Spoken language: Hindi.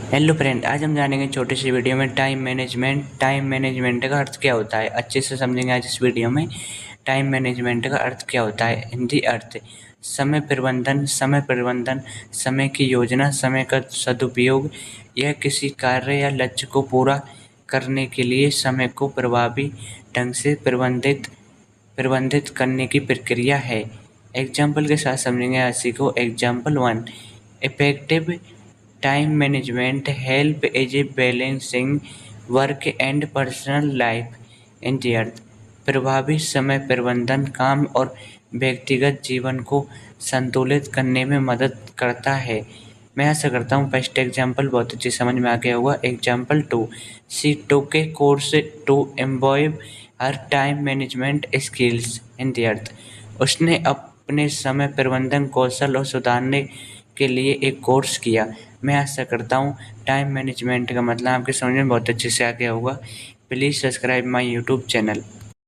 हेलो फ्रेंड, आज हम जानेंगे छोटे से वीडियो में टाइम मैनेजमेंट का अर्थ क्या होता है। अच्छे से समझेंगे आज इस वीडियो में। टाइम मैनेजमेंट का अर्थ क्या होता है। हिंदी अर्थ: समय प्रबंधन, समय की योजना, समय का सदुपयोग। यह किसी कार्य या लक्ष्य को पूरा करने के लिए समय को प्रभावी ढंग से प्रबंधित करने की प्रक्रिया है। एग्जाम्पल के साथ समझेंगे इसी को। Example 1: effective time management help as a balancing work and personal life in the अर्थ। प्रभावी समय प्रबंधन काम और व्यक्तिगत जीवन को संतुलित करने में मदद करता है। मैं आशा करता हूँ फर्स्ट एग्जाम्पल बहुत अच्छी समझ में आ गया होगा। Example 2: she took a course to improve her time management skills in the अर्थ। उसने अपने समय प्रबंधन कौशल और सुधारने के लिए एक कोर्स किया। मैं आशा करता हूँ टाइम मैनेजमेंट का मतलब आपके समझ में बहुत अच्छे से आ गया होगा। Please subscribe my YouTube channel.